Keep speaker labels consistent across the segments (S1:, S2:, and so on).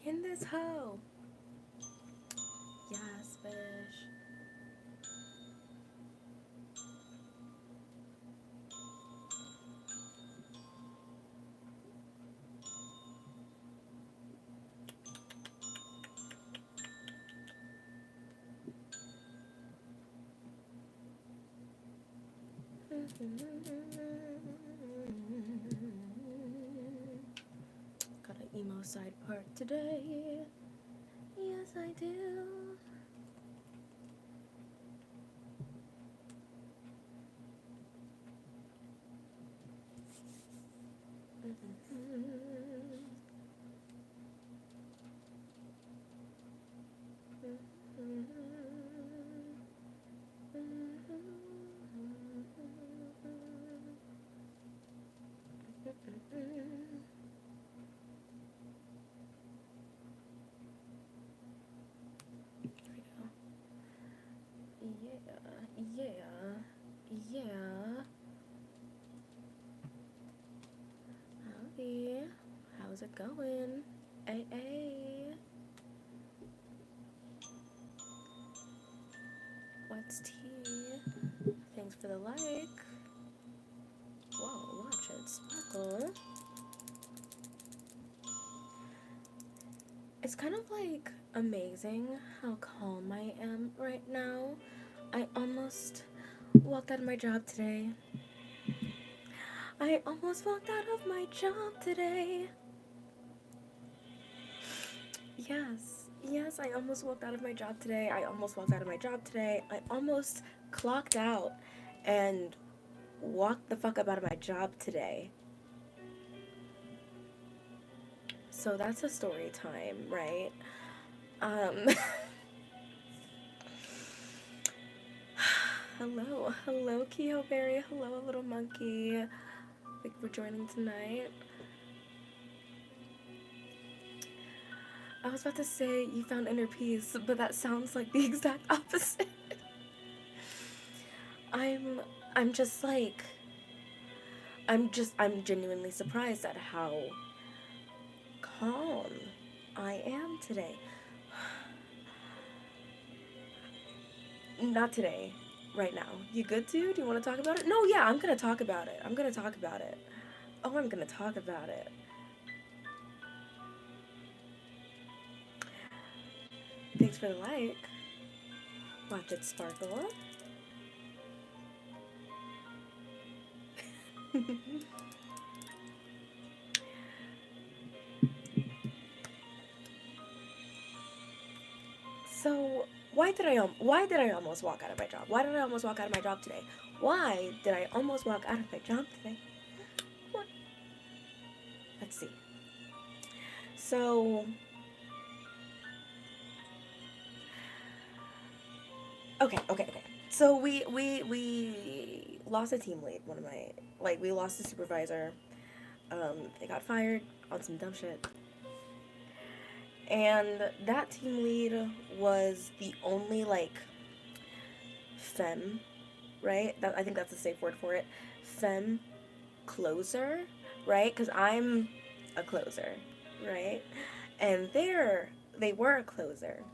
S1: in this hoe. Yes, fish. Got an emo side part today. Yes, I do. Yeah. Howdy. How's it going? Hey. What's tea? Thanks for the like. Whoa, watch it sparkle. It's kind of like amazing how calm I am right now. I almost walked out of my job today. I almost walked out of my job today. Yes, I almost walked out of my job today. I almost clocked out and walked the fuck up out of my job today. So that's a story time, right? Hello, Kehoberry. Hello, little monkey. Thank you for joining tonight. I was about to say you found inner peace, but that sounds like the exact opposite. I'm just like, I'm genuinely surprised at how calm I am today. Not today, right now. You good, dude? Do you want to talk about it? No, yeah, I'm gonna talk about it. Oh, I'm gonna talk about it. Thanks for the like. Watch it sparkle. So, why did I almost walk out of my job? Why did I almost walk out of my job today? Why did I almost walk out of my job today? What? Let's see. So, okay. So we lost a team lead. One of my we lost a supervisor. They got fired on some dumb shit. And that team lead was the only femme, right? I think that's a safe word for it. Femme closer, right? Because I'm a closer, right? And they were a closer.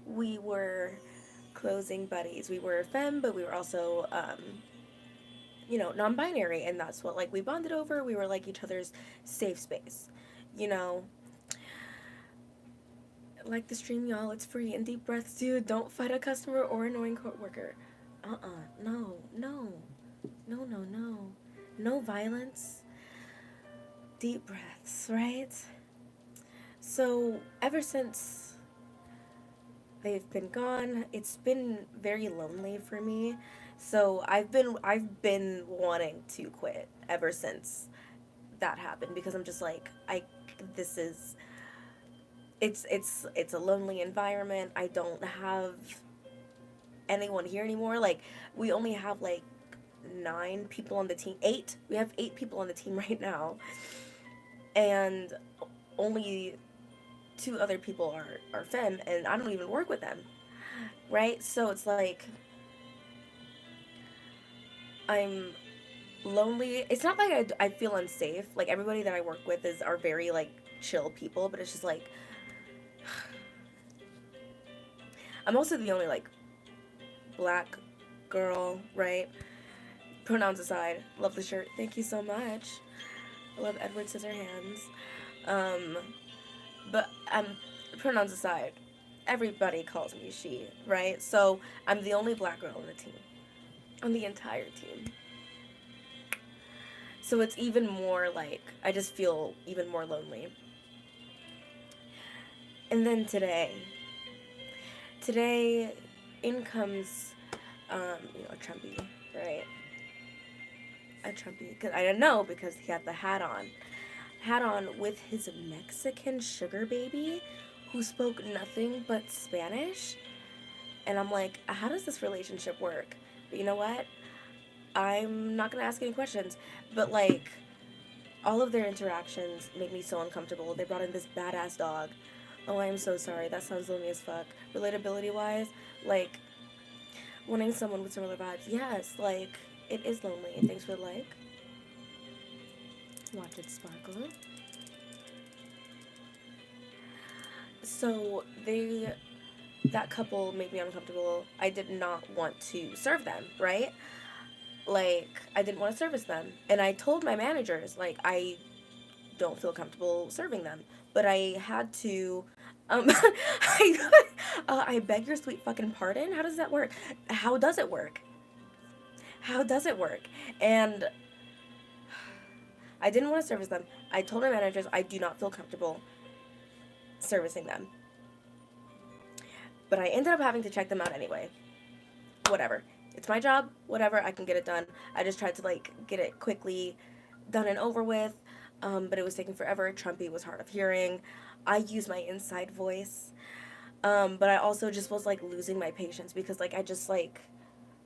S1: We were closing buddies. We were femme, but we were also non-binary, and that's what we bonded over. We were each other's safe space, you know. Like the stream, y'all. It's free. And deep breaths, dude. Don't fight a customer or annoying coworker. No. No violence. Deep breaths, right? So ever since they've been gone, it's been very lonely for me. So I've been wanting to quit ever since that happened, because I'm just this is it's a lonely environment. I don't have anyone here anymore. We only have 9 people on the team. 8. We have 8 people on the team right now, and only 2 other people are femme, and I don't even work with them, right? So it's I'm lonely. It's not I feel unsafe. Everybody that I work with are very chill people, but it's just I'm also the only, like, black girl, right? Pronouns aside, love the shirt. Thank you so much. I love Edward Scissorhands. Um, but pronouns aside, everybody calls me she, right? So I'm the only black girl on the team, on the entire team. So it's even more like, I just feel even more lonely. And then today in comes, a Trumpy, right? A Trumpy, because I didn't know because he had the hat on with his Mexican sugar baby who spoke nothing but Spanish. And I'm like, how does this relationship work? But you know what? I'm not going to ask any questions. But, like, all of their interactions make me so uncomfortable. They brought in this badass dog. Oh, I am so sorry. That sounds lonely as fuck. Relatability-wise, like, wanting someone with similar vibes. Yes, like, it is lonely. Thanks for the like. Watch it sparkle. So, that couple made me uncomfortable. I did not want to serve them, right? Like, I didn't want to service them. And I told my managers, like, I don't feel comfortable serving them. But I had to, I beg your sweet fucking pardon? How does that work? How does it work? How does it work? And I didn't want to service them. I told my managers I do not feel comfortable servicing them. But I ended up having to check them out anyway. Whatever. It's my job. Whatever. I can get it done. I just tried to, like, get it quickly done and over with. But it was taking forever. Trumpy was hard of hearing. I use my inside voice. But I also just was, like, losing my patience because, like, I just, like,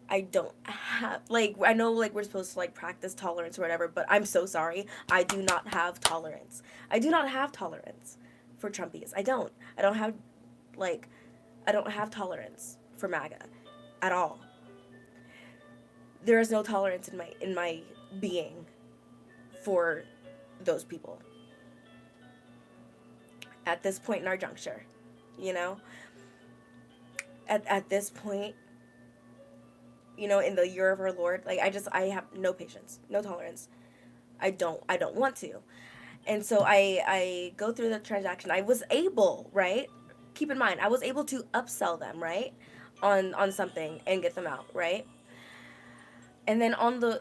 S1: I don't have, like, I know, like, we're supposed to, like, practice tolerance or whatever, but I'm so sorry. I do not have tolerance. I do not have tolerance for Trumpies. I don't have, like, I don't have tolerance for MAGA at all. There is no tolerance in my being for those people at this point in our juncture, you know? At this point, you know, in the year of our Lord, like, I have no patience, no tolerance. I don't want to. And so I go through the transaction. I was able, right? Keep in mind, I was able to upsell them, right? On something and get them out, right? And then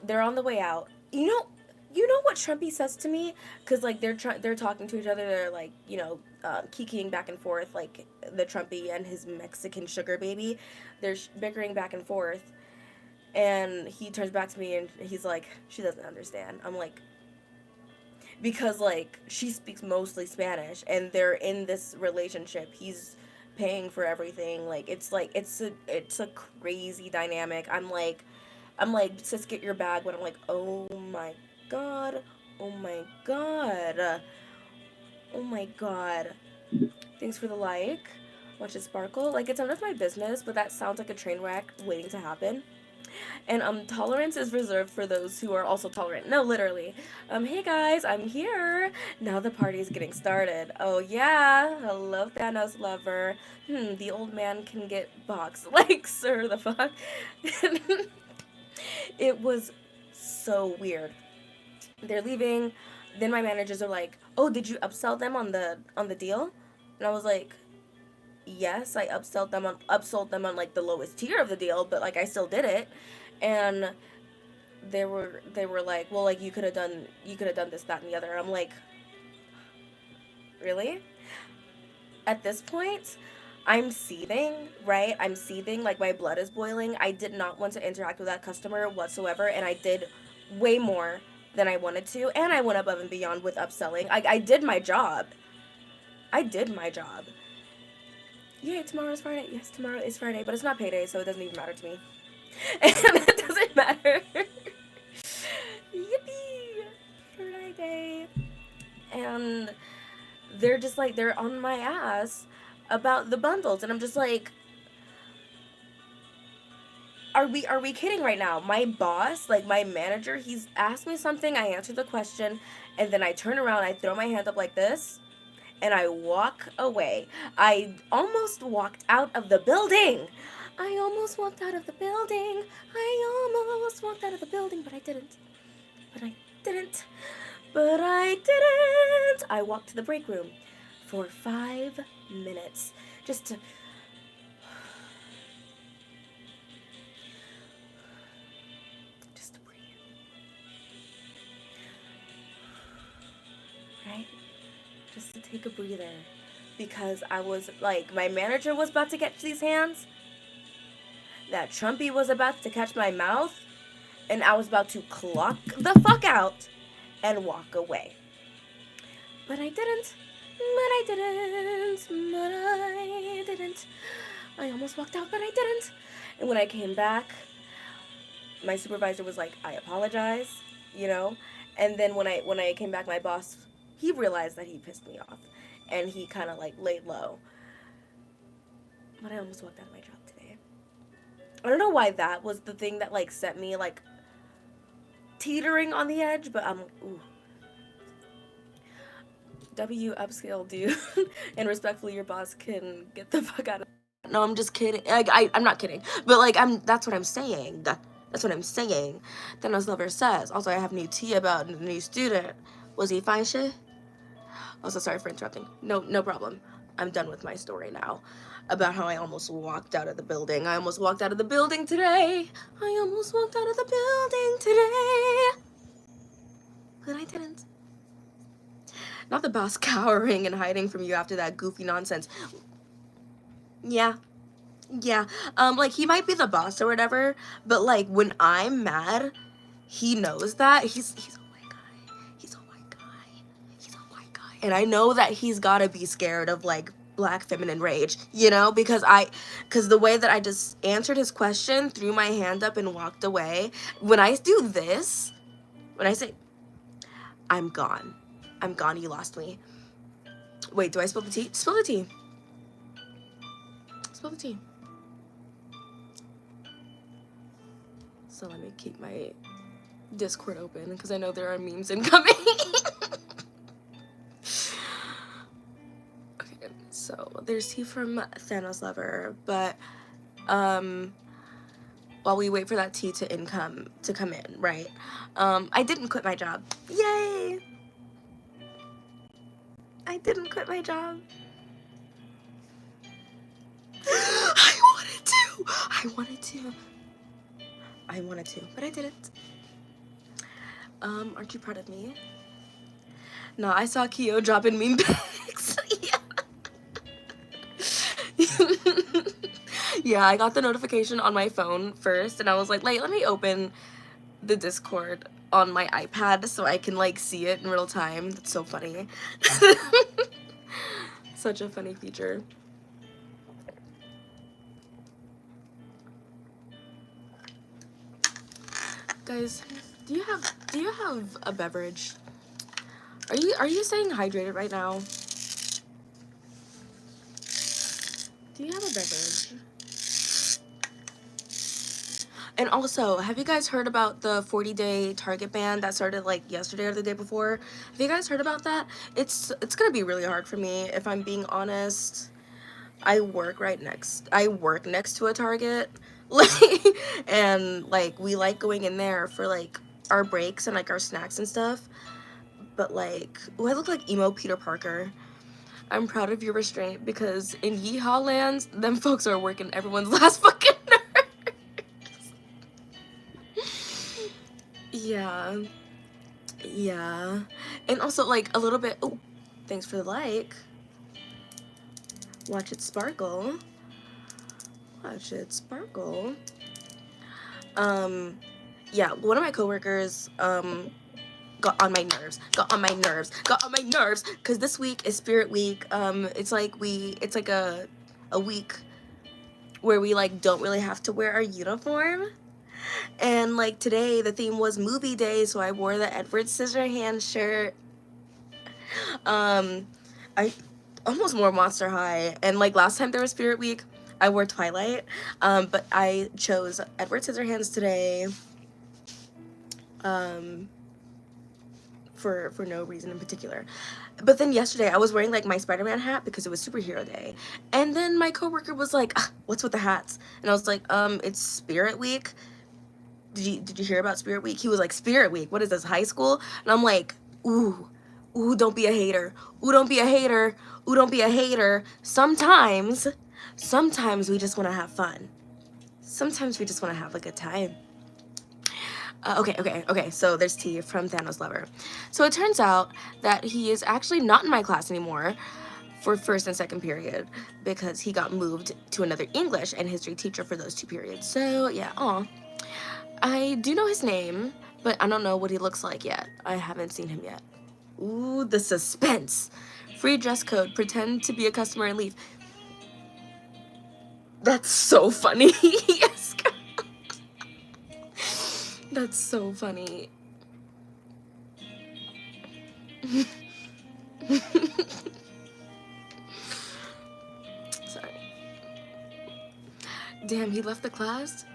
S1: they're on the way out. You know what Trumpy says to me? Because, like, they're talking to each other. They're, like, kikiing back and forth, like, the Trumpy and his Mexican sugar baby. They're bickering back and forth. And he turns back to me and he's like, she doesn't understand. I'm like, because, like, she speaks mostly Spanish and they're in this relationship. He's paying for everything. Like, it's a crazy dynamic. I'm like, sis, get your bag. But I'm like, oh my god, oh my god, oh my god. Thanks for the like. Watch it sparkle. Like, it's none of my business, but that sounds like a train wreck waiting to happen. And tolerance is reserved for those who are also tolerant. No, literally. Hey guys, I'm here. Now the party's getting started. Oh yeah, hello Thanos lover. The old man can get boxed. Like, sir, the fuck. It was so weird. They're leaving. Then my managers are like, "Oh, did you upsell them on the deal?" And I was like, yes, I upsold them on like the lowest tier of the deal, but, like, I still did it. And they were like, well, like, you could have done this, that, and the other. And I'm like, really? At this point, I'm seething, right? I'm seething, like, my blood is boiling. I did not want to interact with that customer whatsoever, and I did way more than I wanted to, and I went above and beyond with upselling. I did my job. Yay, tomorrow is Friday. Yes, tomorrow is Friday, but it's not payday, so it doesn't even matter to me. And it doesn't matter. Yippee! Friday. And they're just like, they're on my ass about the bundles, and I'm just like, are we kidding right now? My boss, like, my manager, he's asked me something, I answer the question, and then I turn around, I throw my hand up like this, and I walk away. I almost walked out of the building. I almost walked out of the building. I almost walked out of the building, but I didn't. But I didn't. But I didn't. I walked to the break room for 5 minutes just to breathe. Right? Just to take a breather. Because I was like, my manager was about to catch these hands. That Trumpy was about to catch my mouth. And I was about to clock the fuck out and walk away. But I didn't. But I didn't. But I didn't. I almost walked out, but I didn't. And when I came back, my supervisor was like, I apologize, you know? And then when I came back, my boss, he realized that he pissed me off. And he kind of like laid low. But I almost walked out of my job today. I don't know why that was the thing that like set me like teetering on the edge, but I'm ooh. W upscale dude. And respectfully, your boss can get the fuck out of. No, I'm just kidding. I'm not kidding. But like that's what I'm saying. That's what I'm saying. Thanos Lover says. Also, I have new tea about the new student. Was he fine shit? Also, sorry for interrupting. No problem. I'm done with my story now. About how I almost walked out of the building. I almost walked out of the building today. I almost walked out of the building today. But I didn't. Not the boss cowering and hiding from you after that goofy nonsense. Yeah. Like, he might be the boss or whatever, but, like, when I'm mad, he knows that. He's a white guy. He's a white guy. And I know that he's gotta be scared of, like, black feminine rage, you know? Because the way that I just answered his question, threw my hand up and walked away, when I do this, when I say, I'm gone, you lost me. Wait, do I spill the tea? Spill the tea. Spill the tea. So let me keep my Discord open because I know there are memes incoming. Okay, so there's tea from Thanos Lover, but while we wait for that tea to come in, right? I didn't quit my job. Yay! I didn't quit my job. I wanted to, but I didn't. Aren't you proud of me? No, I saw Kyo dropping meme pics. Yeah, I got the notification on my phone first, and I was like, let me open the Discord on my iPad so I can, like, see it in real time. That's so funny. Such a funny feature. Guys, do you have a beverage? Are you staying hydrated right now? Do you have a beverage? And also, have you guys heard about the 40-day Target ban that started like yesterday or the day before? Have you guys heard about that? It's gonna be really hard for me, if I'm being honest. I work next to a Target. Like, and like we like going in there for like our breaks and like our snacks and stuff. But like, oh, I look like emo Peter Parker. I'm proud of your restraint because in Yeehaw lands, them folks are working everyone's last fucking nerve. Yeah. And also, like, a little bit, oh, thanks for the like. Watch it sparkle. Yeah, one of my coworkers, got on my nerves, because this week is Spirit Week. It's like a week where we, like, don't really have to wear our uniform. And like today the theme was movie day, so I wore the Edward Scissorhands shirt. I almost wore Monster High, and like last time there was Spirit Week I wore Twilight, but I chose Edward Scissorhands today for no reason in particular. But then yesterday I was wearing like my Spider-Man hat because it was superhero day, and then my coworker was like, what's with the hats? And I was like, it's Spirit Week. Did you hear about Spirit Week? He was like, Spirit Week, what is this, high school? And I'm like, ooh, don't be a hater. Ooh, don't be a hater. Ooh, don't be a hater. Sometimes we just want to have fun. Sometimes we just want to have a good time. Okay, so there's T from Thanos Lover. So it turns out that he is actually not in my class anymore for first and second period because he got moved to another English and history teacher for those 2 periods. So yeah, I do know his name, but I don't know what he looks like yet. I haven't seen him yet. Ooh, the suspense. Free dress code, pretend to be a customer and leave. That's so funny. Yes. That's so funny. Sorry. Damn, he left the class?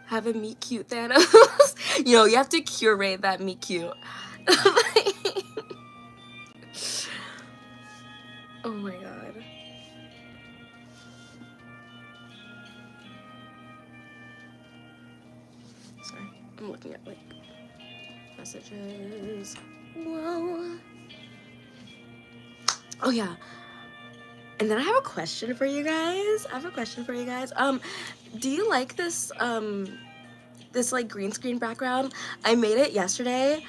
S1: Have a meet cute Thanos. You know, you have to curate that meet cute. Oh my god. Sorry, I'm looking at like messages. Whoa. Oh yeah. And then I have a question for you guys. Do you like this this like green screen background? I made it yesterday.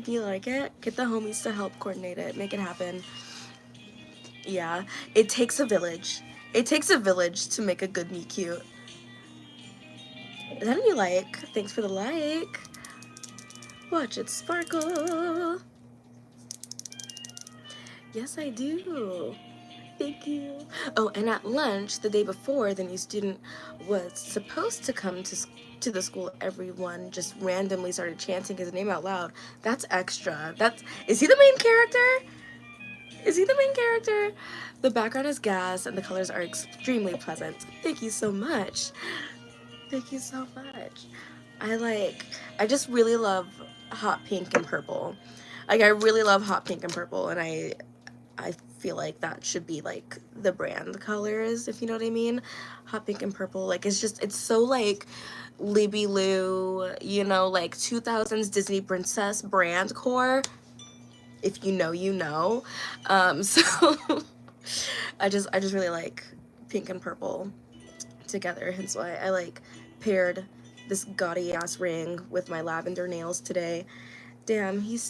S1: Do you like it? Get the homies to help coordinate it. Make it happen. Yeah. It takes a village. It takes a village to make a good meet cute. Is that what you like? Thanks for the like. Watch it sparkle. Yes, I do. Thank you. Oh, and at lunch the day before, the new student was supposed to come to the school. Everyone just randomly started chanting his name out loud. That's extra. Is he the main character? Is he the main character? The background is gas and the colors are extremely pleasant. Thank you so much. Thank you so much. I just really love hot pink and purple. Like, I really love hot pink and purple, and I feel like that should be like the brand colors, if you know what I mean. Hot pink and purple, like, it's so like Libby Lou, you know, like 2000s Disney princess brand core. If you know, you know. So I just really like pink and purple together, hence why I like paired this gaudy ass ring with my lavender nails today. Damn, he's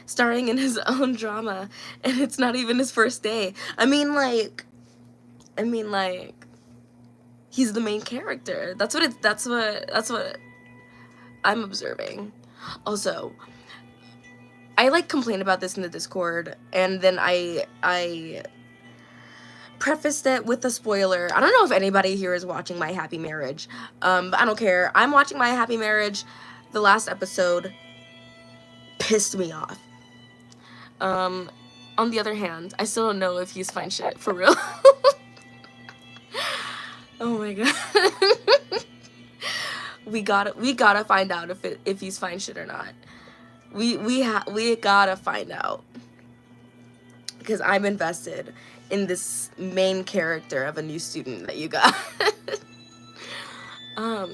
S1: starring in his own drama, and it's not even his first day. I mean like he's the main character. That's what I'm observing. Also, I like complained about this in the Discord, and then I prefaced it with a spoiler. I don't know if anybody here is watching My Happy Marriage, but I don't care. I'm watching My Happy Marriage. The last episode pissed me off. On the other hand, I still don't know if he's fine shit, for real. Oh my god. we gotta find out if he's fine shit or not. We gotta find out, because I'm invested in this main character of a new student that you got. But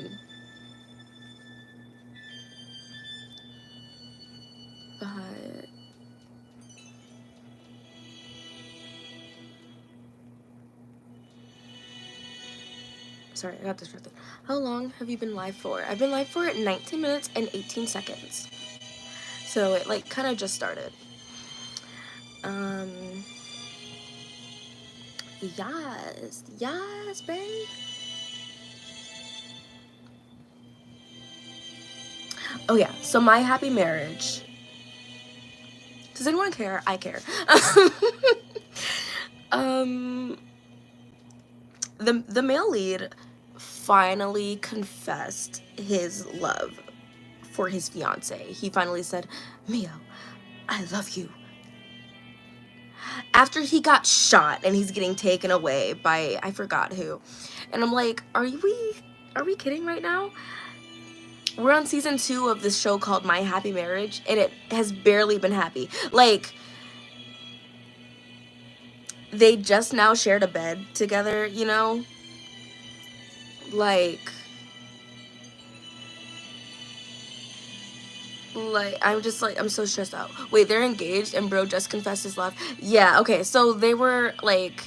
S1: sorry, I got distracted. How long have you been live for? I've been live for 19 minutes and 18 seconds. So it like kind of just started. Yes, babe. Oh yeah, so My Happy Marriage. Does anyone care? I care. The male lead finally confessed his love for his fiance. He finally said, Mio, I love you. After he got shot and he's getting taken away by, I forgot who. And I'm like, are we kidding right now? we're on season 2 of this show called My Happy Marriage, and it has barely been happy. Like, they just now shared a bed together, you know? Like, I'm just like, I'm so stressed out. Wait, they're engaged and bro just confessed his love. Yeah, okay, so they were like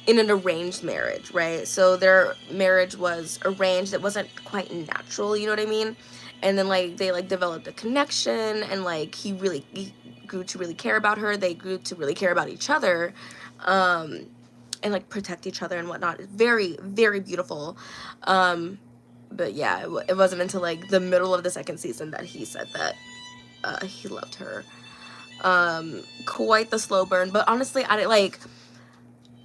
S1: in an arranged marriage, right? So their marriage was arranged. It wasn't quite natural, you know what I mean? And then like they like developed a connection, and like he grew to really care about her. They grew to really care about each other, and like protect each other and whatnot. Very, very beautiful. But yeah, it wasn't until like the middle of the second season that he said that he loved her. Quite the slow burn, but honestly,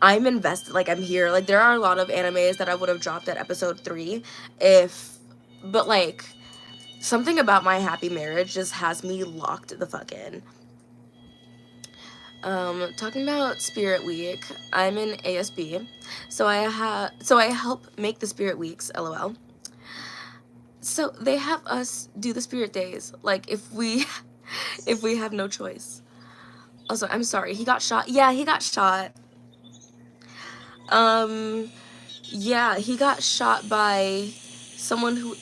S1: I'm invested. Like, I'm here. Like, there are a lot of animes that I would have dropped at episode 3 but like, something about My Happy Marriage just has me locked the fuck in. Talking about Spirit Week, I'm in ASB, so I help make the Spirit Weeks, lol. So they have us do the Spirit Days, like, if we have no choice. Also, I'm sorry, he got shot. Yeah, he got shot. Yeah, he got shot by someone who...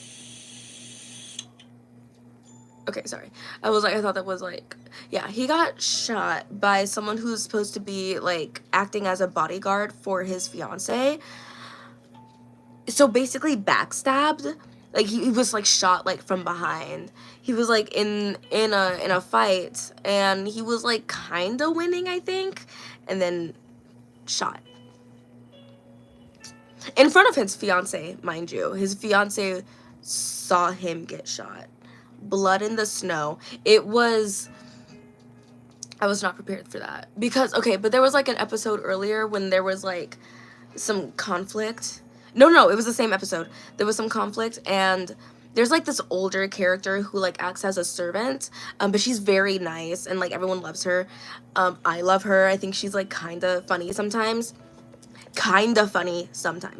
S1: Okay, sorry. I thought that was, like... Yeah, he got shot by someone who's supposed to be, like, acting as a bodyguard for his fiancée. So, basically backstabbed. Like, he was, like, shot, like, from behind. He was, like, in a fight, and he was, like, kinda winning, I think, and then shot. In front of his fiance, mind you. His fiance saw him get shot. Blood in the snow. I was not prepared for that. Because, okay, but there was like an episode earlier when there was like some conflict. No, it was the same episode. There was some conflict, and there's like this older character who like acts as a servant, but she's very nice and like everyone loves her. I love her. I think she's like kind of funny sometimes.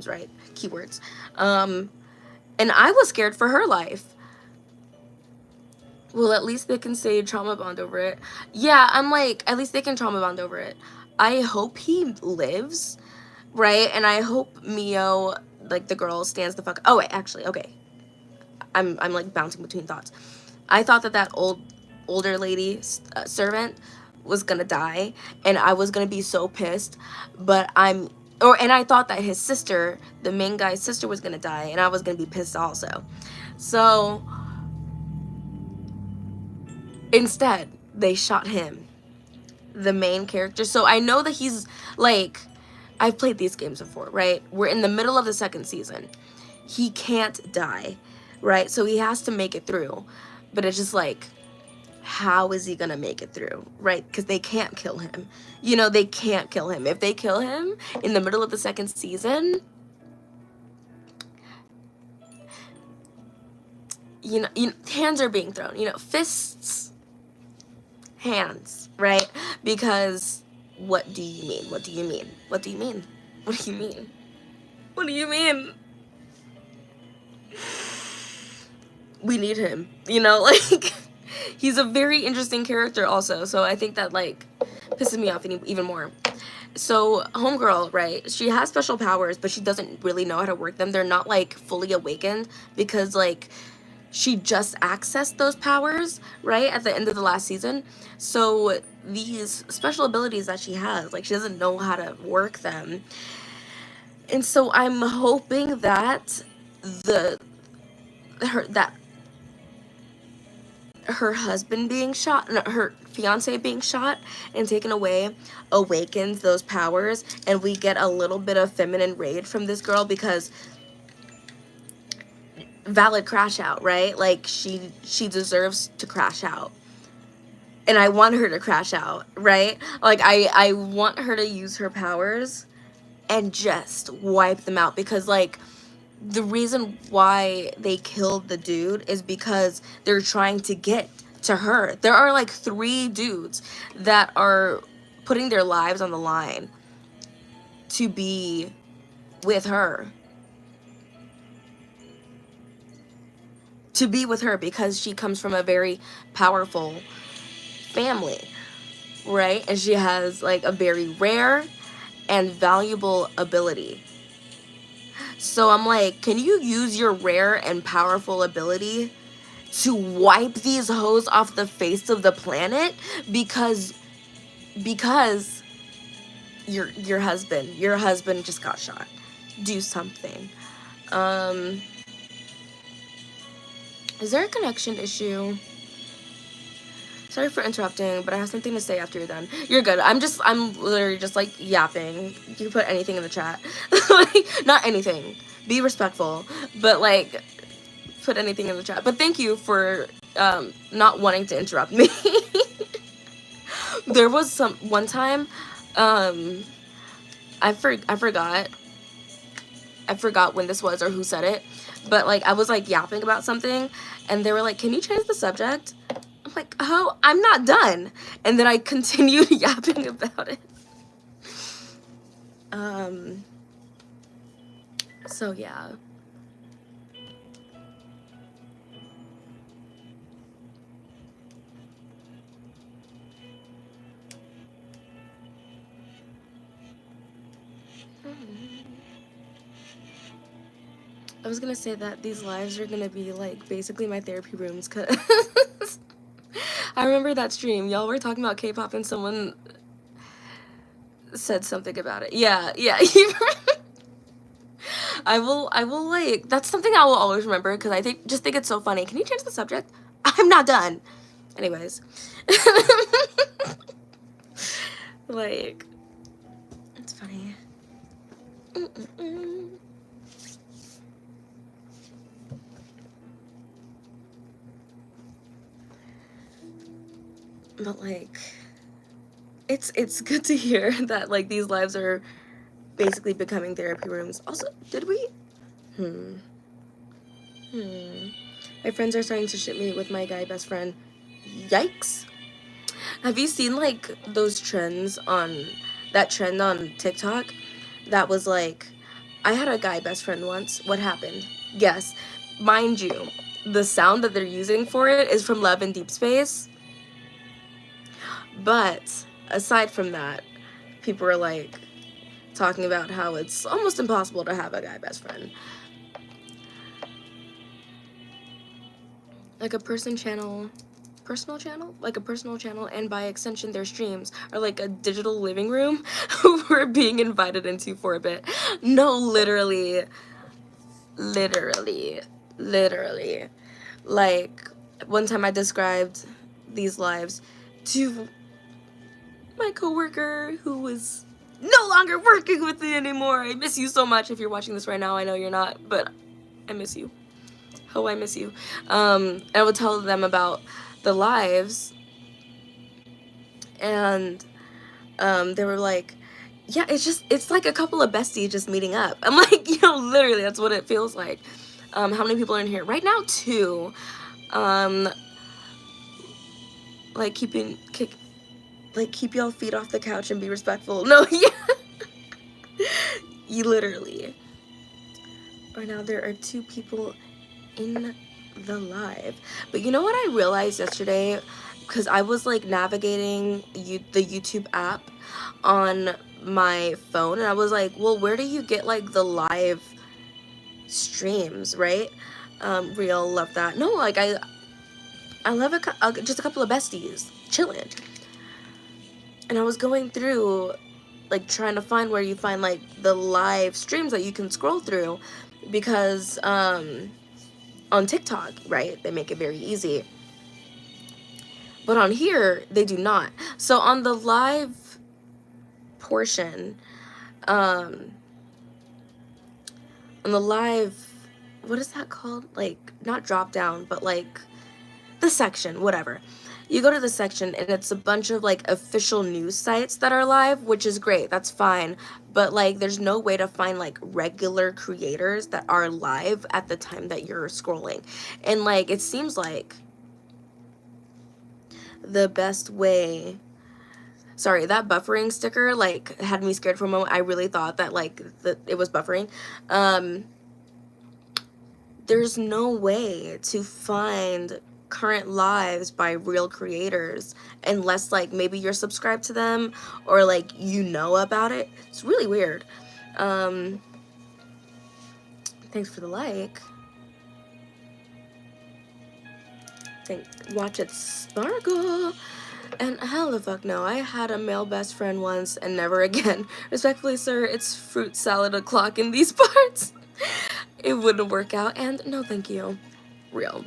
S1: Right? Keywords. And I was scared for her life. Well, at least they can say trauma bond over it. Yeah, I'm like, at least they can trauma bond over it. I hope he lives, right? And I hope Mio, like the girl, stands the fuck... Oh, wait, actually, okay. I'm like bouncing between thoughts. I thought that older lady servant was gonna die, and I was gonna be so pissed, but and I thought that his sister, the main guy's sister, was gonna die, and I was gonna be pissed also. So instead, they shot him, the main character. So I know that he's like, I've played these games before, right? We're in the middle of the second season. He can't die, right? So he has to make it through. But it's just like, how is he gonna make it through, right? Because they can't kill him. You know, they can't kill him. If they kill him in the middle of the second season, you know, hands are being thrown. You know, fists, hands, right? Because what do you mean? What do you mean? What do you mean? What do you mean? What do you mean? We need him, you know, like... He's a very interesting character also, so I think that, like, pisses me off even more. So, homegirl, right, she has special powers, but she doesn't really know how to work them. They're not, like, fully awakened, because, like, she just accessed those powers, right, at the end of the last season. So, these special abilities that she has, like, she doesn't know how to work them. And so, I'm hoping that her husband being shot, no, her fiance being shot and taken away awakens those powers, and we get a little bit of feminine rage from this girl, because valid crash out, right? Like, she deserves to crash out, and I want her to crash out, right? Like, I want her to use her powers and just wipe them out, because like, the reason why they killed the dude is because they're trying to get to her. There are like 3 dudes that are putting their lives on the line to be with her. to be with her because she comes from a very powerful family, right? And she has like a very rare and valuable ability. So I'm like, can you use your rare and powerful ability to wipe these hoes off the face of the planet? Because your husband just got shot. Do something. Is there a connection issue? Sorry for interrupting, but I have something to say after you're done. You're good. I'm literally just like yapping. You can put anything in the chat. Like, not anything. Be respectful, but like, put anything in the chat. But thank you for not wanting to interrupt me. There was one time, I forgot when this was or who said it, but like I was like yapping about something, and they were like, "Can you change the subject?" I'm like, "Oh, I'm not done," and then I continued yapping about it. So yeah. I was gonna say that these lives are gonna be like basically my therapy rooms, cause I remember that stream. Y'all were talking about K-pop and someone said something about it. Yeah. I will like, that's something I will always remember because I just think it's so funny. Can you change the subject? I'm not done. Anyways. Like, it's funny. But like, it's good to hear that like these lives are basically becoming therapy rooms. Also, did we? My friends are starting to ship me with my guy best friend. Yikes. Have you seen like those trends on that trend on TikTok that was like, I had a guy best friend once. What happened? Yes. Mind you, the sound that they're using for it is from Love and Deep Space. But aside from that, people are like talking about how it's almost impossible to have a guy best friend. Like a personal channel, like a personal channel, and by extension their streams are like a digital living room we're being invited into for a bit. No, literally. Like, one time I described these lives to my coworker who was no longer working with me anymore. I miss you so much. If you're watching this right now, I know you're not, but I miss you. Oh, I miss you. I would tell them about the lives, and they were like, yeah, it's like a couple of besties just meeting up. I'm like, literally, that's what it feels like. How many people are in here right now? 2. Like keep y'all feet off the couch and be respectful. No, yeah. You literally. Right now there are 2 people in the live. But you know what I realized yesterday? Because I was like navigating the YouTube app on my phone, and I was like, well, where do you get like the live streams, right? Real, love that. No, like I love just a couple of besties chilling, and I was going through like trying to find where you find like the live streams that you can scroll through, because on TikTok, right, they make it very easy, but on here they do not. So on the live portion, on the live, what is that called? Like, not drop down, but like the section, whatever. You go to the section and it's a bunch of like official news sites that are live, which is great, that's fine. But like there's no way to find like regular creators that are live at the time that you're scrolling. And like it seems like the best way, sorry, that buffering sticker like had me scared for a moment. I really thought that like it was buffering. there's no way to find current lives by real creators unless like maybe you're subscribed to them or like you know about it. It's really weird. Thanks for the like. Watch it sparkle. And hell the fuck no, I had a male best friend once and never again. Respectfully, sir, it's fruit salad o'clock in these parts. It wouldn't work out, and no thank you. Real.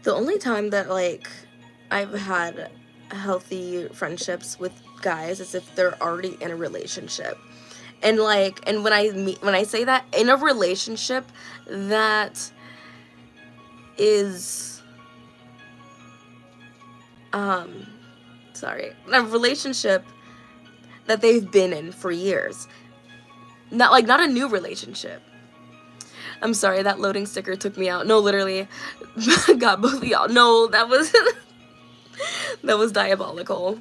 S1: The only time that like I've had healthy friendships with guys is if they're already in a relationship. And like, and when I say that, in a relationship that is a relationship that they've been in for years. Not a new relationship. I'm sorry, that loading sticker took me out. No, literally. Got both of y'all. No, that was that was diabolical.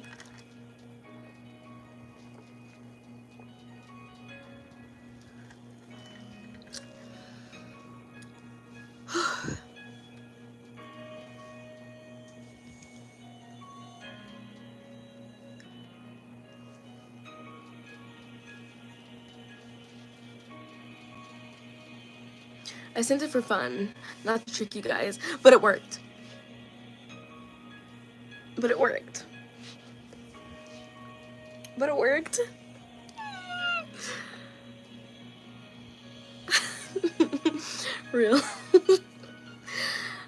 S1: I sent it for fun, not to trick you guys, but it worked. But it worked. Real.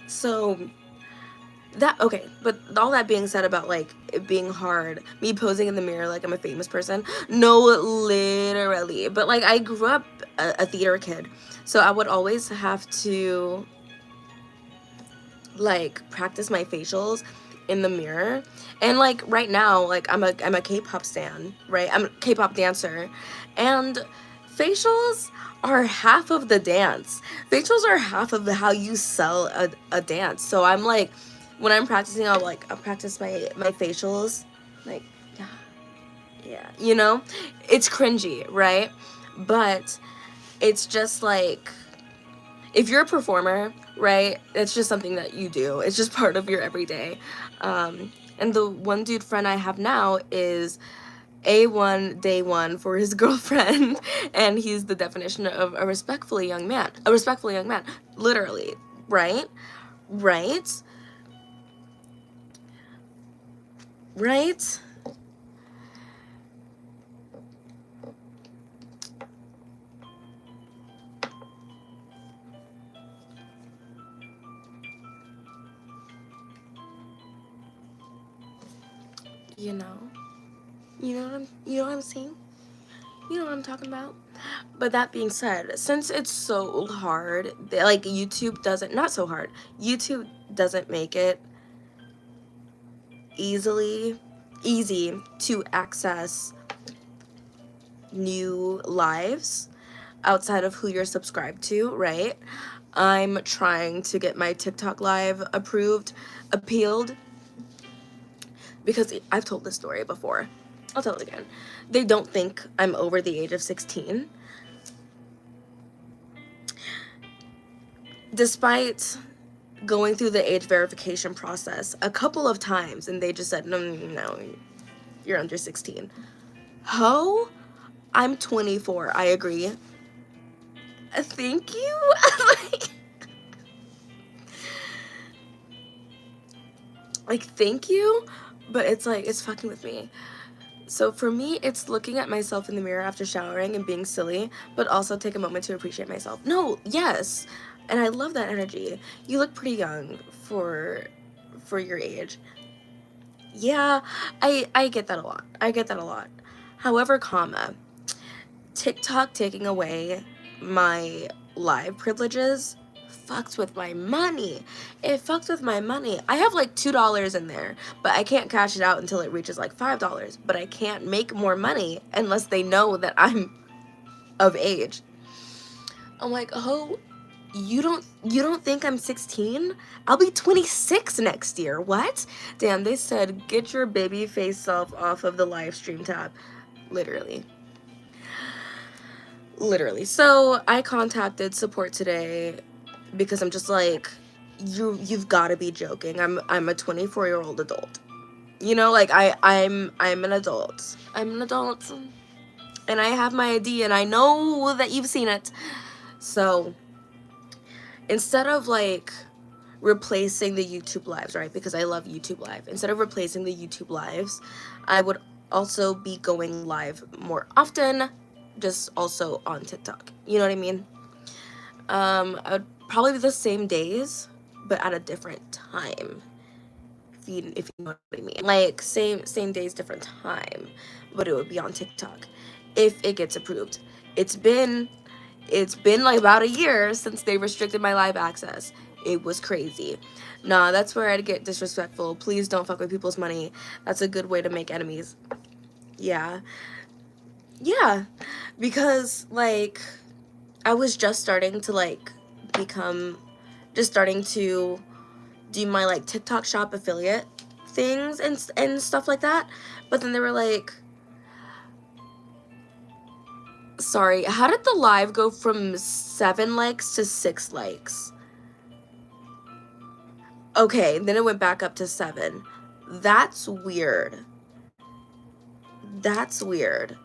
S1: So that, okay, but all that being said about like it being hard, me posing in the mirror like I'm a famous person, no, literally, but like I grew up a theater kid, so I would always have to like practice my facials in the mirror. And like right now, like I'm a K-pop stan, right? I'm a K-pop dancer, and facials are half of the dance. Facials are half of how you sell a dance. So I'm like, when I'm practicing, I'll practice my facials, like, yeah, you know, it's cringy, right? But it's just like, if you're a performer, right, it's just something that you do. It's just part of your everyday. And the one dude friend I have now is A1 day one for his girlfriend, and he's the definition of a respectful young man, literally, right? You know what I'm saying? You know what I'm talking about? But that being said, since it's so hard, like YouTube doesn't, not so hard, YouTube doesn't make it easy to access new lives outside of who you're subscribed to, right? I'm trying to get my TikTok live appealed, because I've told this story before. I'll tell it again. They don't think I'm over the age of 16. Despite going through the age verification process a couple of times, and they just said, no, you're under 16. Ho? I'm 24, I agree. Thank you? like, thank you? But it's like, it's fucking with me. So for me, it's looking at myself in the mirror after showering and being silly, but also take a moment to appreciate myself. No, yes. And I love that energy. You look pretty young for your age. Yeah, I get that a lot. However, TikTok taking away my live privileges fucks with my money. It fucks with my money. I have like $2 in there, but I can't cash it out until it reaches like $5. But I can't make more money unless they know that I'm of age. I'm like, oh, You don't think I'm 16? I'll be 26 next year. What? Damn, they said get your baby face self off of the live stream tab. Literally. Literally. So I contacted support today because I'm just like, you've got to be joking. I'm a 24-year-old adult. You know, like I'm an adult. I'm an adult. And I have my ID and I know that you've seen it. So instead of like replacing the YouTube lives, right? Because I love YouTube live. Instead of replacing the YouTube lives, I would also be going live more often, just also on TikTok. You know what I mean? I would probably be the same days, but at a different time. If you know what I mean. Like same days, different time, but it would be on TikTok if it gets approved. It's been like about a year since they restricted my live access. It was crazy. Nah, that's where I'd get disrespectful. Please don't fuck with people's money. That's a good way to make enemies. Yeah. Yeah. Because, like, I was just starting to, like, just starting to do my, like, TikTok shop affiliate things and stuff like that. But then they were like, sorry, how did the live go from 7 likes to 6 likes? Okay, then it went back up to 7. That's weird. That's weird.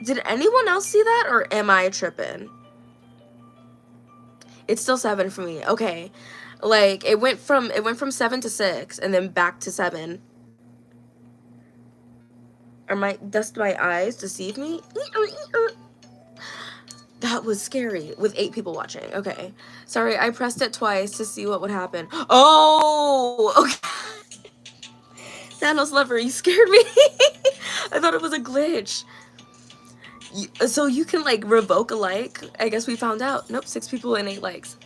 S1: Did anyone else see that, or am I tripping? It's still 7 for me. Okay. Like, it went from 7 to 6 and then back to 7. Dust my eyes deceive me? That was scary with 8 people watching. Okay. Sorry, I pressed it twice to see what would happen. Oh, okay. Thanos lover, you scared me. I thought it was a glitch. So you can like revoke a like. I guess we found out. Nope, 6 people and 8 likes.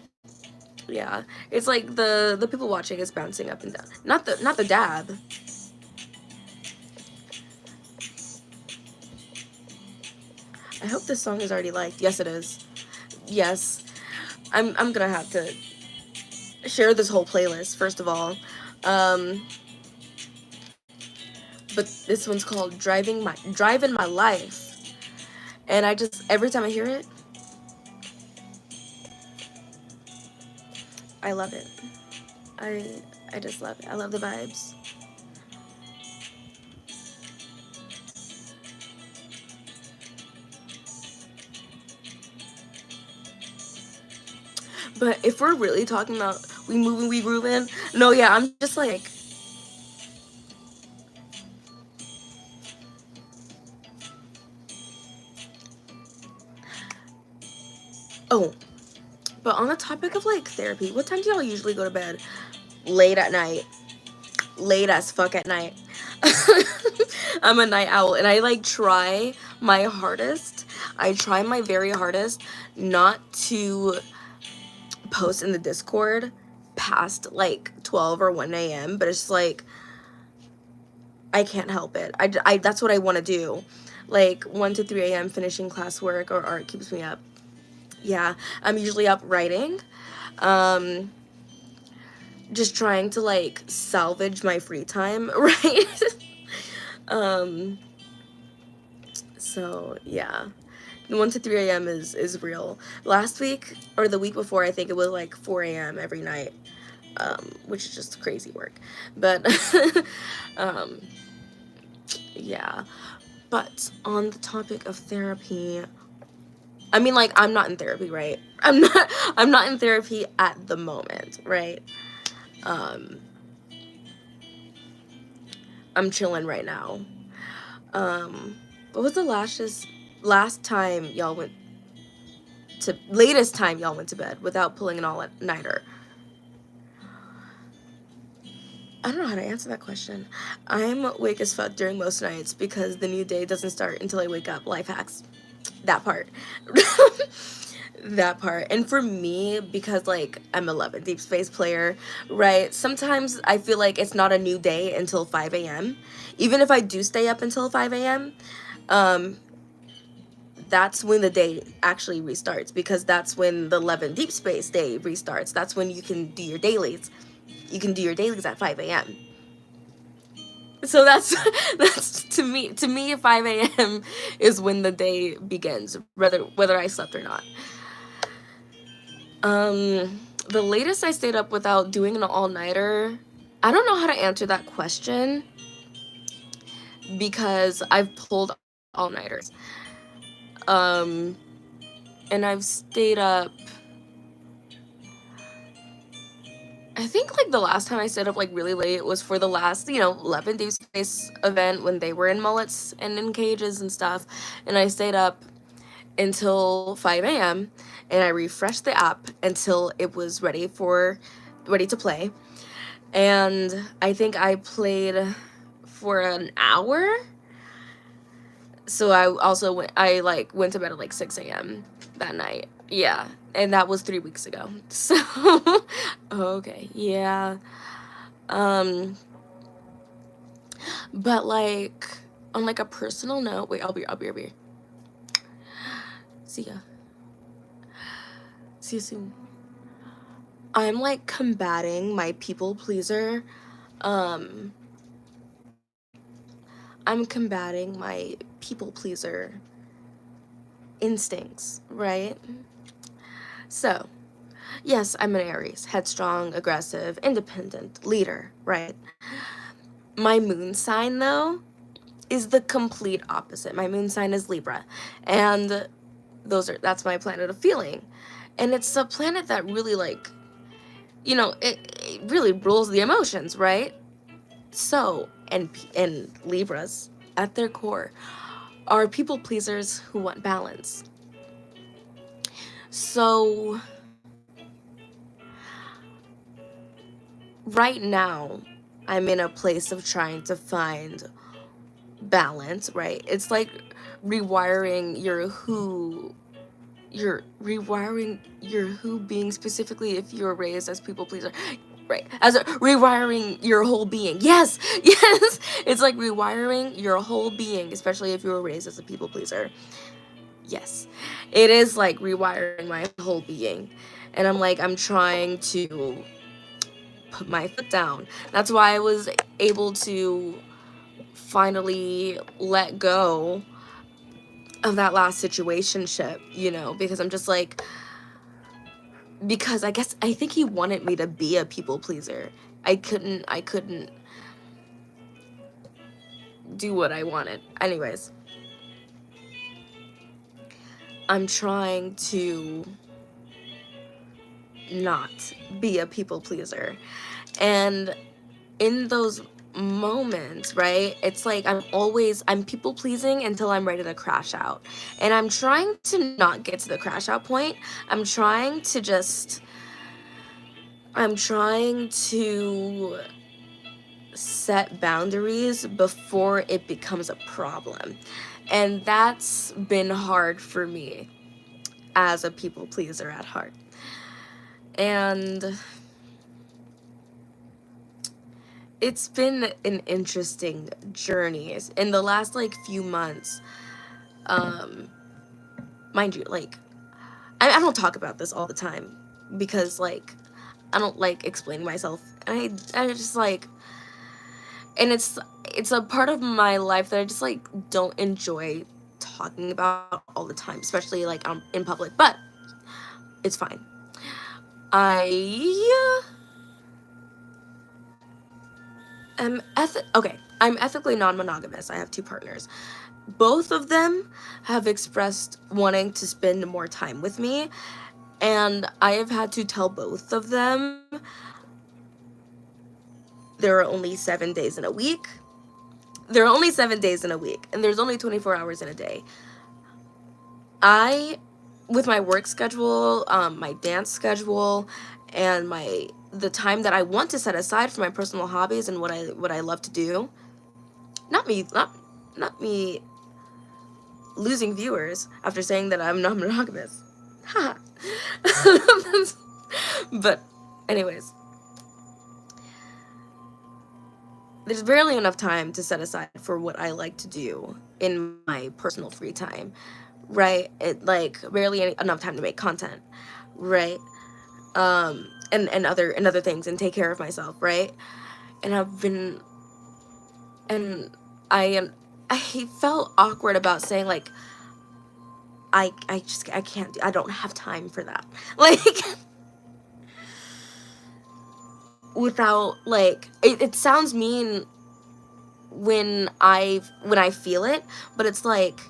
S1: Yeah, it's like the people watching is bouncing up and down. Not the dab. I hope this song is already liked. Yes, it is. Yes, I'm gonna have to share this whole playlist first of all. But this one's called Driving My Life, and I just every time I hear it, I love it. I just love it. I love the vibes. But if we're really talking about we grooving, no, yeah, I'm just like, oh, but on the topic of like therapy, what time do y'all usually go to bed? Late at night. Late as fuck at night. I'm a night owl and I like try my hardest. I try my very hardest not to post in the Discord past like 12 or 1 a.m. But it's like, I can't help it. I that's what I want to do. Like 1 to 3 a.m. finishing classwork or art keeps me up. Yeah, I'm usually up writing. Just trying to like salvage my free time, right? So yeah. 1 to 3 a.m. is real. Last week or the week before, I think it was like 4 a.m. every night, which is just crazy work. But yeah. But on the topic of therapy, I mean, like, I'm not in therapy, right? I'm not in therapy at the moment, right? I'm chilling right now. What was the latest time y'all went to bed without pulling an all-nighter? I don't know how to answer that question. I'm awake as fuck during most nights because the new day doesn't start until I wake up. Life hacks. That part. That part. And for me, because like I'm 11 deep space player, right? Sometimes I feel like it's not a new day until 5 a.m. Even if I do stay up until 5 a.m., that's when the day actually restarts, because that's when the 11 deep space day restarts. That's when you can do your dailies. You can do your dailies at 5 a.m. So that's that's to me 5 a.m. is when the day begins, whether I slept or not. The latest I stayed up without doing an all-nighter, I don't know how to answer that question because I've pulled all-nighters. Um and I've stayed up, I think like the last time I stayed up like really late was for the last, 11 Deep Space event when they were in mullets and in cages and stuff. And I stayed up until 5 a.m. and I refreshed the app until it was ready to play. And I think I played for an hour. So I went to bed at like 6 a.m. that night. Yeah. And that was 3 weeks ago. So okay, yeah. Um but like on like a personal note, wait, I'll be. See ya. See you soon. I'm like combating my people pleaser. Um I'm combating my people pleaser instincts, right? So, yes, I'm an Aries, headstrong, aggressive, independent, leader, right? My moon sign, though, is the complete opposite. My moon sign is Libra, and that's my planet of feeling. And it's a planet that really, like, it really rules the emotions, right? So, and Libras, at their core, are people pleasers who want balance. So, right now, I'm in a place of trying to find balance, right? It's like rewiring your who. You're rewiring your who being, specifically if you were raised as people pleaser, right? As rewiring your whole being. Yes, yes. It's like rewiring your whole being, especially if you were raised as a people pleaser. Yes, it is like rewiring my whole being, and I'm trying to put my foot down. That's why I was able to finally let go of that last situationship, because I'm just like, because I think he wanted me to be a people pleaser. I couldn't do what I wanted. Anyways, I'm trying to not be a people pleaser. And in those moments, right, it's like I'm people pleasing until I'm ready to crash out. And I'm trying to not get to the crash out point. I'm trying to set boundaries before it becomes a problem. And that's been hard for me as a people pleaser at heart. And it's been an interesting journey in the last like few months. Mind you, like I don't talk about this all the time because like I don't like explaining myself. I just like, and it's a part of my life that I just like don't enjoy talking about all the time, especially like in public, but it's fine. I I'm ethically non-monogamous. I have 2 partners. Both of them have expressed wanting to spend more time with me, and I have had to tell both of them there are only 7 days in a week. There are only 7 days in a week, and there's only 24 hours in a day. With my work schedule, my dance schedule, and the time that I want to set aside for my personal hobbies and what I love to do. Not me losing viewers after saying that I'm not monogamous. Ha. But anyways, there's barely enough time to set aside for what I like to do in my personal free time, right? It like barely enough time to make content, right? And other things, and take care of myself, right? And I've been, and I I felt awkward about saying like I can't do, I don't have time for that. Like without like it sounds mean when I feel it, but it's like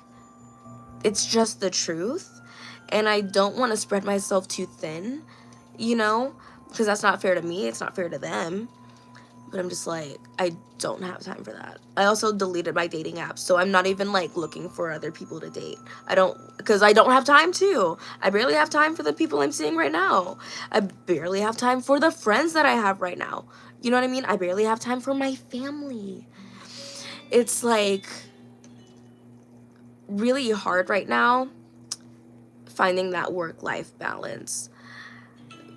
S1: it's just the truth, and I don't want to spread myself too thin, you know, because that's not fair to me, it's not fair to them. But I'm just like, I don't have time for that. I also deleted my dating apps, so I'm not even like looking for other people to date. I don't, because I don't have time to. I barely have time for the people I'm seeing right now. I barely have time for the friends that I have right now. You know what I mean? I barely have time for my family. It's like really hard right now finding that work-life balance.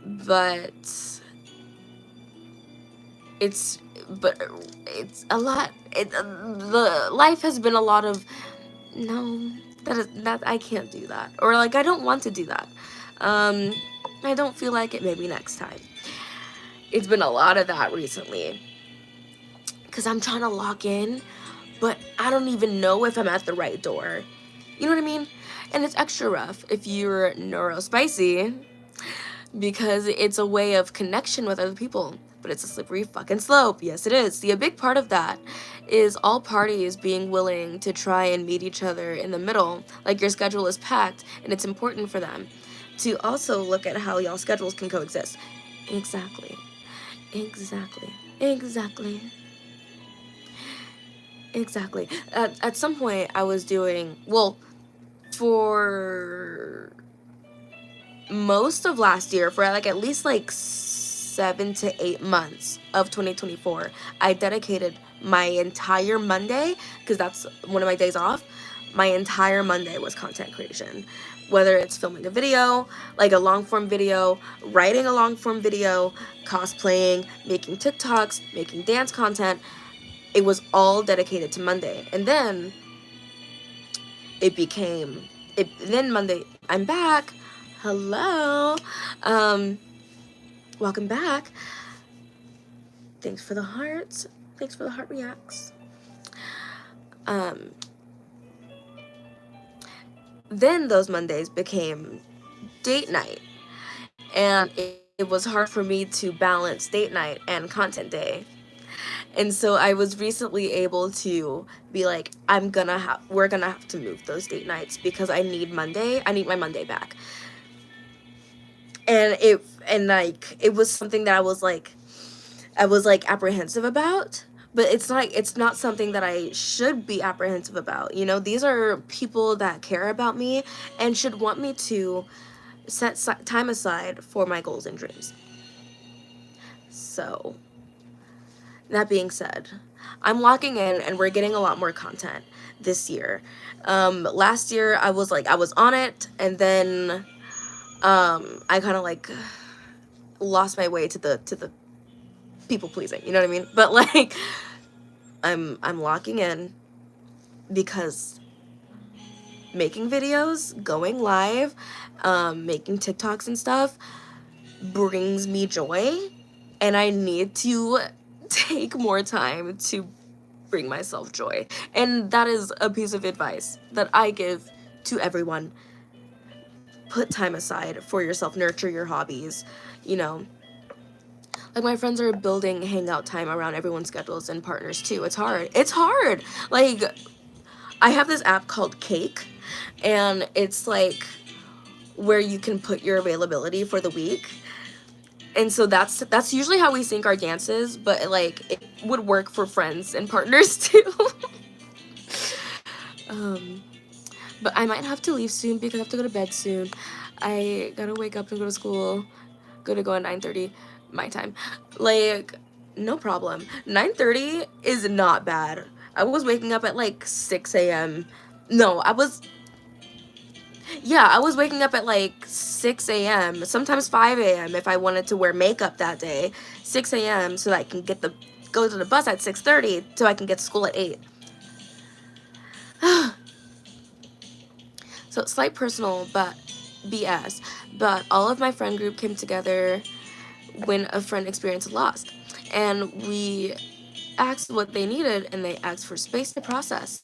S1: But it's it's a lot. The life has been a lot of no, that I can't do that, or like I don't want to do that. um I don't feel like it, maybe next time. It's been a lot of that recently because I'm trying to lock in, but I don't even know if I'm at the right door. You know what I mean? And it's extra rough if you're neurospicy, because it's a way of connection with other people, but it's a slippery fucking slope. Yes, it is. See, a big part of that is all parties being willing to try and meet each other in the middle. Like your schedule is packed, and it's important for them to also look at how y'all schedules can coexist. Exactly. Exactly. Exactly. Exactly. At some point, I was doing, well, for most of last year, for like at least like 7 to 8 months of 2024, I dedicated my entire Monday, because that's one of my days off. My entire Monday was content creation, whether it's filming a video, like a long form video, writing a long form video, cosplaying, making TikToks, making dance content. It was all dedicated to Monday. And then it became it, then Monday, I'm back. Hello. Um, welcome back. Thanks for the hearts. Thanks for the heart reacts. Um, then those Mondays became date night. And it was hard for me to balance date night and content day. And so I was recently able to be like, we're gonna have to move those date nights because I need my Monday back. And it was something that I was like apprehensive about, but it's not something that I should be apprehensive about. You know, these are people that care about me and should want me to set time aside for my goals and dreams. So that being said, I'm locking in, and we're getting a lot more content this year. Last year I was on it, and then I kind of like lost my way to the people pleasing, you know what I mean? But like I'm locking in, because making videos, going live, making TikToks and stuff brings me joy, and I need to take more time to bring myself joy. And that is a piece of advice that I give to everyone. Put time aside for yourself, nurture your hobbies, you know. Like my friends are building hangout time around everyone's schedules and partners too. It's hard. It's hard. Like I have this app called Cake, and it's like where you can put your availability for the week. And so that's usually how we sync our dances, but like it would work for friends and partners too. um but I might have to leave soon because I have to go to bed soon. I gotta wake up and go to school. Gonna go at 9:30 my time. Like, no problem. 9:30 is not bad. I was waking up at like 6 a.m. No, I was waking up at like 6 a.m., sometimes 5 a.m. if I wanted to wear makeup that day. 6 a.m. so that I can go to the bus at 6:30 so I can get to school at 8. So So slight personal, but BS. But all of my friend group came together when a friend experienced a loss, and we asked what they needed, and they asked for space to process.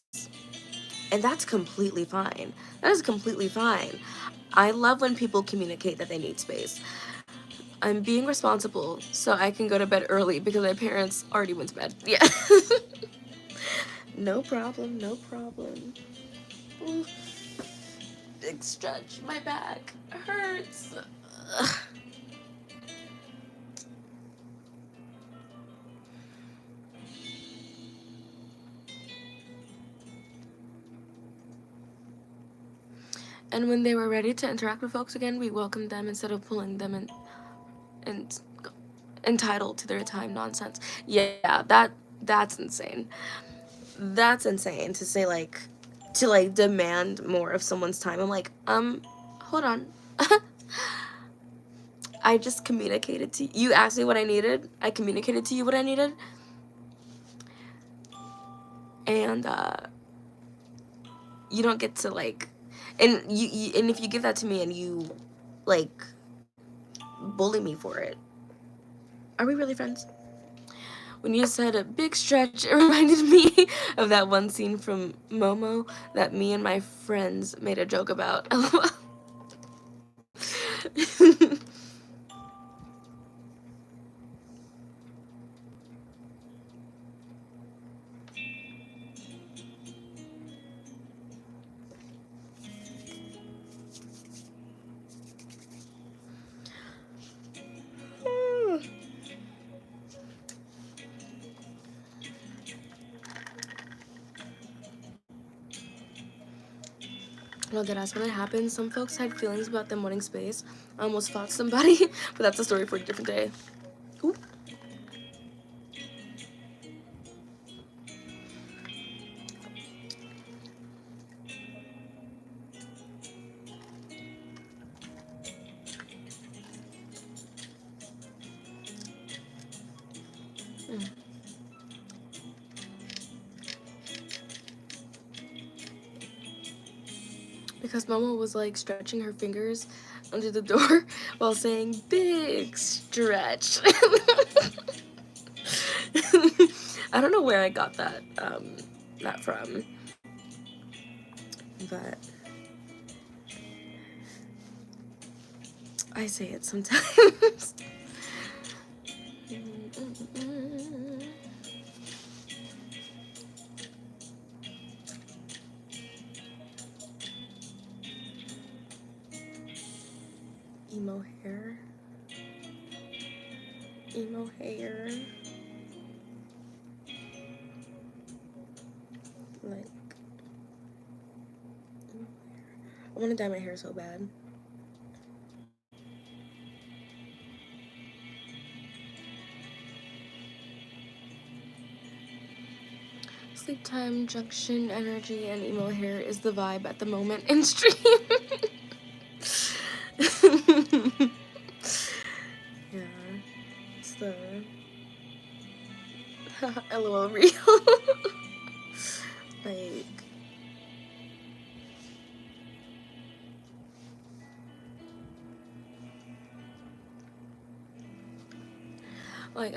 S1: And that's completely fine. That is completely fine. I love when people communicate that they need space. I'm being responsible so I can go to bed early because my parents already went to bed. Yeah. No problem, no problem. Ooh. Big stretch. My back hurts. Ugh. And when they were ready to interact with folks again, we welcomed them instead of pulling them in and entitled to their time nonsense. Yeah, that's insane. That's insane to say, like, to like demand more of someone's time. I'm like, hold on. I just communicated to you. You asked me what I needed. I communicated to you what I needed. And you don't get to like, and and if you give that to me and you like bully me for it, are we really friends? When you said a big stretch, it reminded me of that one scene from Momo that me and my friends made a joke about. No, deadass, when it happened, some folks had feelings about them wanting space. I almost fought somebody, but that's a story for a different day. Ooh. Mm. Because Momo was like stretching her fingers under the door while saying big stretch. I don't know where I got that from, but I say it sometimes. Emo hair. Emo hair. Like, I want to dye my hair so bad. Sleep time, junction, energy, and emo hair is the vibe at the moment in stream. Yeah, it's the LOL real. Like,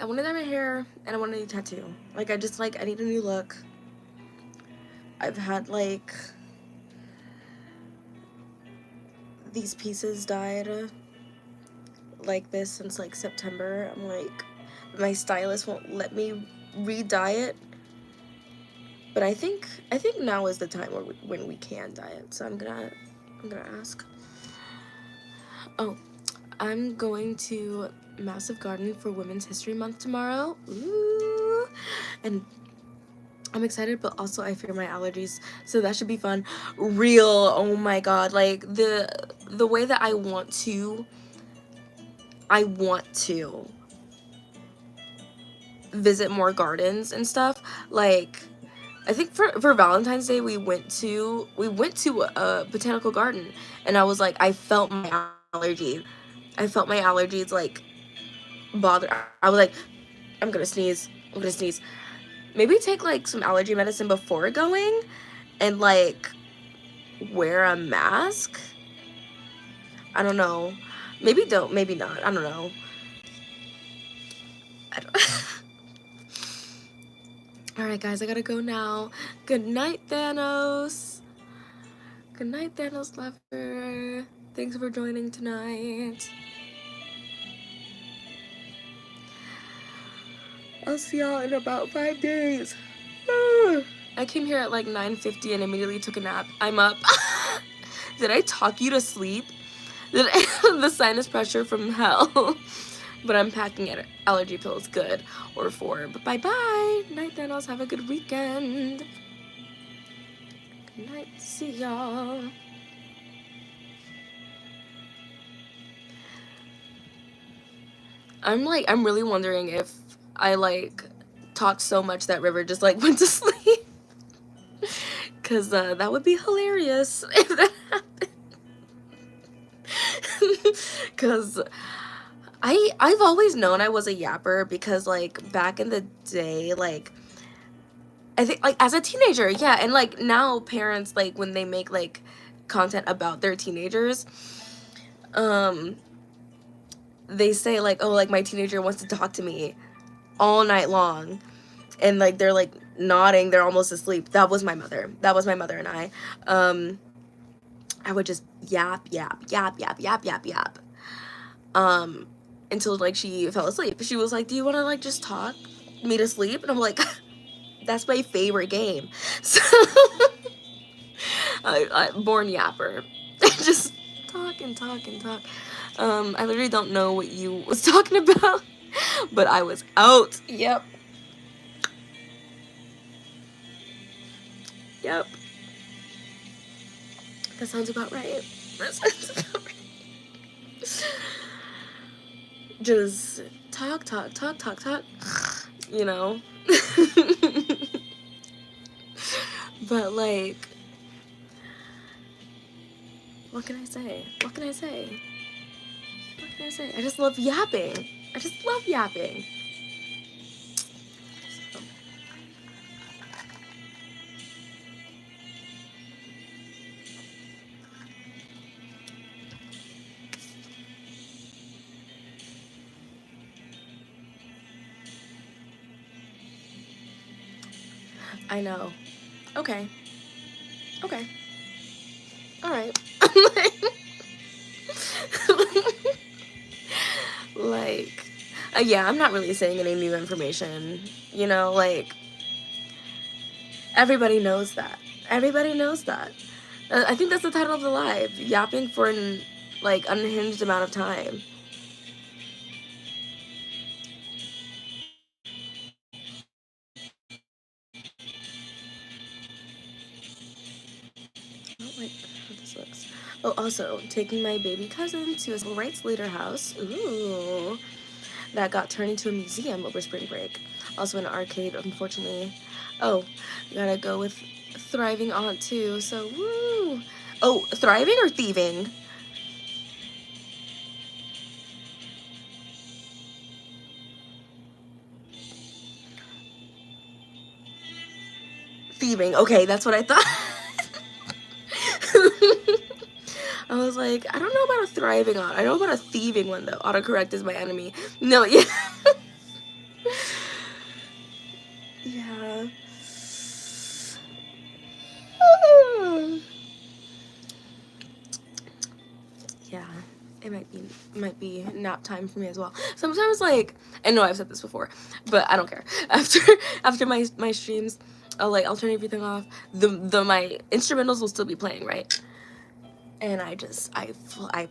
S1: I want to dye my hair and I want a new tattoo. Like, I need a new look. I've had like these pieces dyed like this since like September. I'm like, my stylist won't let me re-dye it, but I think now is the time when we can dye it. So I'm gonna ask. Oh, I'm going to Massive Garden for Women's History Month tomorrow. Ooh, and I'm excited, but also I fear my allergies, so that should be fun. Real, oh my god, like the way that I want to visit more gardens and stuff. Like, I think for Valentine's Day we went to a botanical garden, and I was like, I felt my allergies like bother. I was like, I'm gonna sneeze. Maybe take like some allergy medicine before going, and like wear a mask. I don't know. Maybe don't, maybe not. I don't know. I don't Alright guys, I gotta go now. Good night, Thanos. Good night, Thanos lover. Thanks for joining tonight. I'll see y'all in about 5 days. I came here at like 9:50 and immediately took a nap. I'm up. Did I talk you to sleep? The sinus pressure from hell. But I'm packing allergy pills. Good. Or 4. But bye-bye. Night, Thanos. Have a good weekend. Good night. See y'all. I'm really wondering if I like talked so much that River just like went to sleep. Cause that would be hilarious if that happened. Cause I've always known I was a yapper because like back in the day, like I think like as a teenager, yeah, and like now parents like when they make like content about their teenagers, they say like, oh, like my teenager wants to talk to me all night long, and like they're like nodding, they're almost asleep. That was my mother. That was my mother and I would just yap until like she fell asleep. She was like, do you want to like just talk me to sleep? And I'm like, that's my favorite game. So I born yapper. Just talk and talk and talk. I literally don't know what you was talking about, but I was out. Yep. Yep. That sounds about right. That sounds about right. Just talk, you know? But like, what can I say? What can I say? What can I say? I just love yapping. I just love yapping. I know. Okay. Okay. Alright. Like, yeah, I'm not really saying any new information, you know, like, everybody knows that. Everybody knows that. I think that's the title of the live, yapping for an, like, unhinged amount of time. I don't like how this looks. Oh, also, taking my baby cousin to a civil rights leader house. Ooh. That got turned into a museum over spring break. Also an arcade, unfortunately. Oh, gotta go with thriving aunt too, so woo. Oh, thriving or thieving? Thieving. Okay, that's what I thought. I was like, I don't know about a thriving aunt. I know about a thieving one though. Autocorrect is my enemy. No, yeah. Yeah. Yeah, it might be nap time for me as well. Sometimes like, I know I've said this before, but I don't care. After my streams, I'll turn everything off. My instrumentals will still be playing, right? And I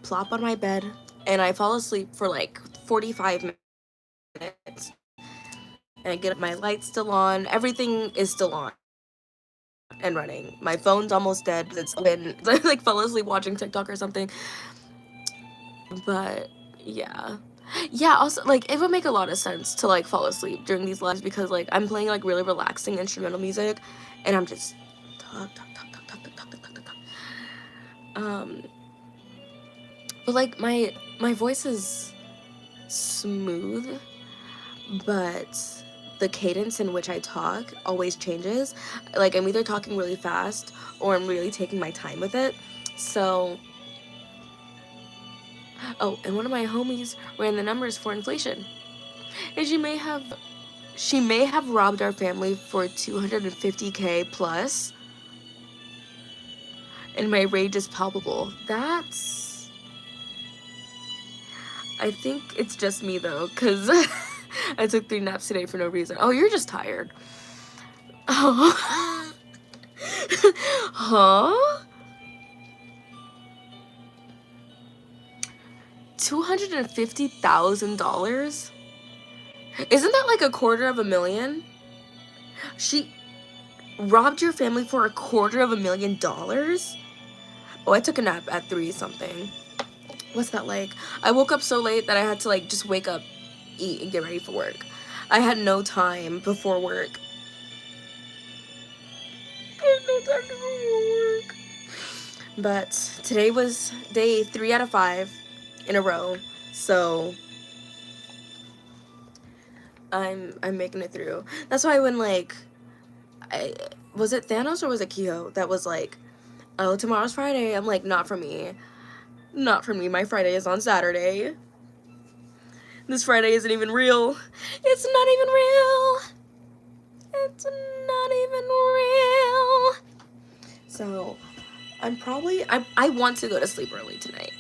S1: plop on my bed and I fall asleep for like 45 minutes. And I get up, my light's still on, everything is still on and running. My phone's almost dead. It's been I like fell asleep watching TikTok or something. But yeah. Yeah, also like it would make a lot of sense to like fall asleep during these lives because like I'm playing like really relaxing instrumental music and I'm just talk. But like my voice is smooth, but the cadence in which I talk always changes. Like, I'm either talking really fast or I'm really taking my time with it. So, oh, and one of my homies ran the numbers for inflation. And she may have robbed our family for 250K plus. And my rage is palpable. I think it's just me though, because I took 3 naps today for no reason. Oh, you're just tired. Oh. Huh? $250,000? Isn't that like $250,000? She robbed your family for $250,000? Oh, I took a nap at 3 something. What's that like? I woke up so late that I had to like just wake up, eat, and get ready for work. I had no time before work. But today was day 3 out of 5 in a row, so I'm making it through. That's why when like, was it Thanos or was it Kehoe that was like, oh, tomorrow's Friday? I'm like, not for me. Not for me. My Friday is on Saturday. This Friday isn't even real. It's not even real. It's not even real. So, I want to go to sleep early tonight.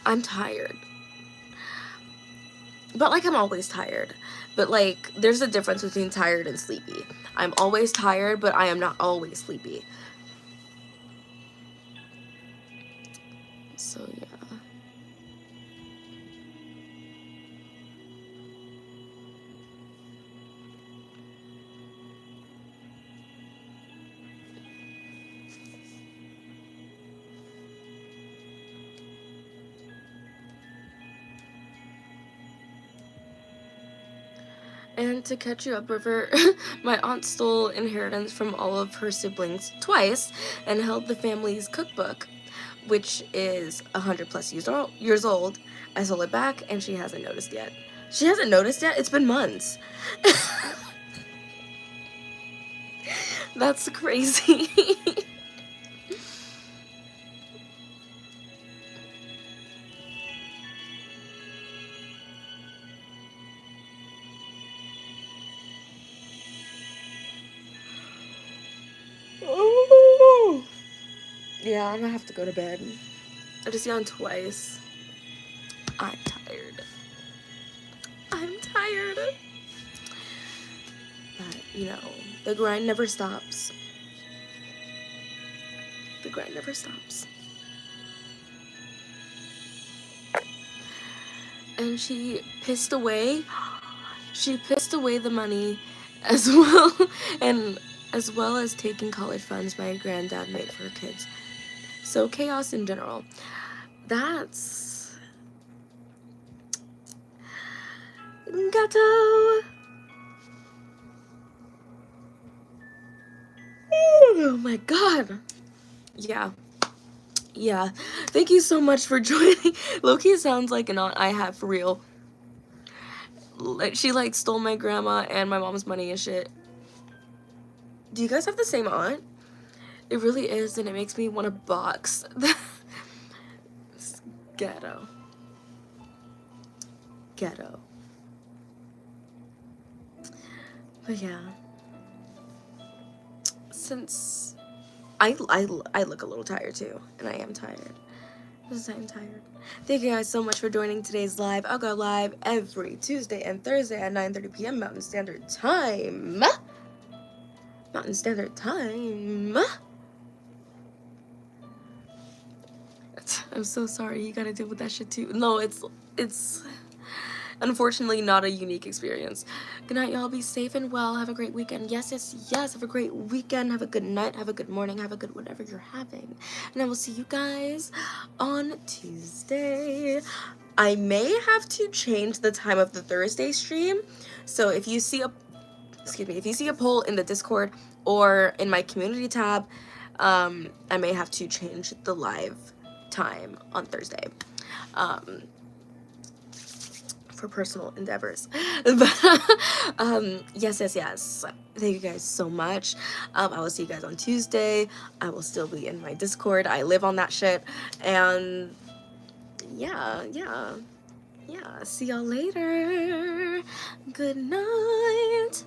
S1: I'm tired. But like, I'm always tired. But like, there's a difference between tired and sleepy. I'm always tired, but I am not always sleepy. So yeah. And to catch you up, River, my aunt stole inheritance from all of her siblings twice and held the family's cookbook, which is 100+ years old. I sold it back and she hasn't noticed yet. She hasn't noticed yet? It's been months. That's crazy. Yeah, I'm gonna have to go to bed. I just yawned twice. I'm tired. I'm tired. But, you know, the grind never stops. The grind never stops. And she pissed away the money as well, and as well as taking college funds my granddad made for her kids. So chaos in general. That's ghetto. Oh my god. Yeah. Thank you so much for joining. Loki sounds like an aunt I have for real. Like, she like stole my grandma and my mom's money and shit. Do you guys have the same aunt? It really is, and it makes me want to box. It's ghetto. But yeah, since I look a little tired too, and I am tired. I'm tired. Thank you guys so much for joining today's live. I'll go live every Tuesday and Thursday at 9:30 p.m. Mountain Standard Time. I'm so sorry you gotta deal with that shit too. No, it's unfortunately not a unique experience. Good night, y'all. Be safe and well. Have a great weekend. Yes. Have a great weekend. Have a good night. Have a good morning. Have a good whatever you're having. And I will see you guys on Tuesday. I may have to change the time of the Thursday stream. So if you see a poll in the Discord or in my community tab, I may have to change the live time on Thursday. for personal endeavors. But yes. Thank you guys so much. I will see you guys on Tuesday. I will still be in my Discord. I live on that shit. And yeah. See y'all later. Good night.